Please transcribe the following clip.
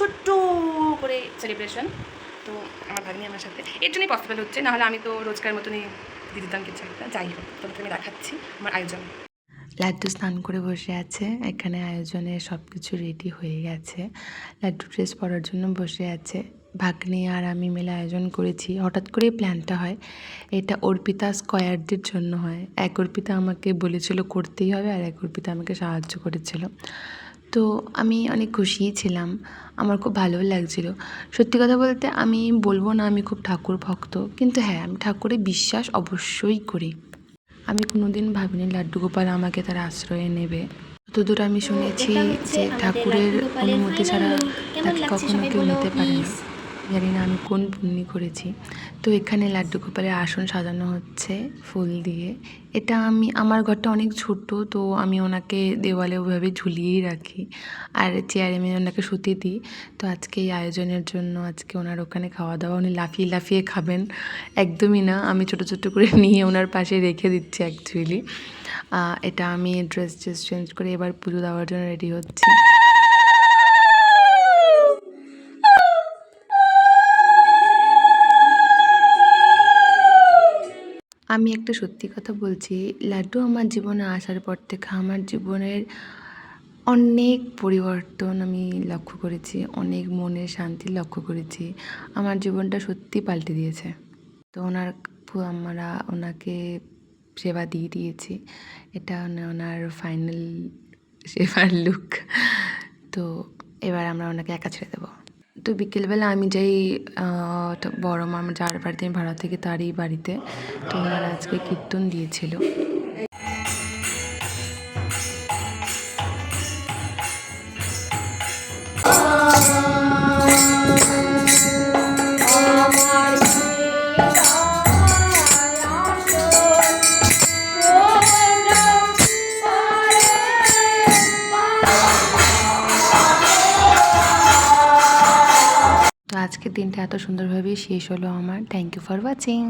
ছোট্ট করে সেলিব্রেশন। তো আমার ভাগ্নি আমার সাথে এর জন্যই পসিবল হচ্ছে, নাহলে আমি তো রোজকার মতনই দিয়ে দিতাম কিছু একটা। যাই হোক, তোমাকে আমি দেখাচ্ছি আমার আয়োজন। লাড্ডু স্নান করে বসে আছে, এখানে আয়োজনে সব কিছু রেডি হয়ে গেছে। লাড্ডু ড্রেস পরার জন্য বসে আছে। ভাগ্নি আর আমি মিলে আয়োজন করেছি, হঠাৎ করেই প্ল্যানটা হয়। এটা অর্পিতা স্কয়ারদের জন্য হয়। এক অর্পিতা আমাকে বলেছিল করতেই হবে, আর এক অর্পিতা আমাকে সাহায্য করেছিল। তো আমি অনেক খুশিই ছিলাম, আমার খুব ভালোও লাগছিল। সত্যি কথা বলতে আমি বলবো না আমি খুব ঠাকুর ভক্ত, কিন্তু হ্যাঁ আমি ঠাকুরে বিশ্বাস অবশ্যই করি। আমি কোনোদিন ভাবিনি লাড্ডু গোপাল আমাকে তার আশ্রয়ে নেবে। যতদূর আমি শুনেছি যে ঠাকুরের অনুমতি ছাড়া তাকে কখনো কেউ নিতে পারে না। জানি না আমি কোন পুণ্যি করেছি। তো এখানে লাড্ডু গোপালের আসন সাজানো হচ্ছে ফুল দিয়ে। এটা আমার ঘরটা অনেক ছোট, তো আমি ওনাকে দেওয়ালে ওইভাবে ঝুলিয়েই রাখি, আর চেয়ারে আমি ওনাকে শুতে দিই। তো আজকে এই আয়োজনের জন্য আজকে ওনার ওখানে খাওয়া দাওয়া, উনি লাফিয়ে লাফিয়ে খাবেন। একদমই না, আমি ছোটো ছোটো করে নিয়ে ওনার পাশে রেখে দিচ্ছি অ্যাকচুয়ালি। এটা আমি ড্রেস চেঞ্জ করে এবার পুজো দেওয়ার জন্য রেডি হচ্ছি। আমি একটা সত্যি কথা বলছি, লাড্ডু আমার জীবনে আসার পর থেকে আমার জীবনের অনেক পরিবর্তন আমি লক্ষ্য করেছি, অনেক মনের শান্তি লক্ষ্য করেছি। আমার জীবনটা সত্যি পাল্টে দিয়েছে। তো আমরা ওনাকে সেবা দিয়ে দিয়েছি। এটা ওনার ফাইনাল সেবার লুক। তো এবার আমরা ওনাকে একা ছেড়ে দেবো। তো বিকেলবেলা আমি যাই বড় মা যার বাড়িতে আমি ভাড়া থেকে তারই বাড়িতে। তো ওনারা আজকে কীর্তন দিয়েছিল। তো আজকের দিনটা এত সুন্দরভাবেই শেষ হলো আমার। Thank you for watching.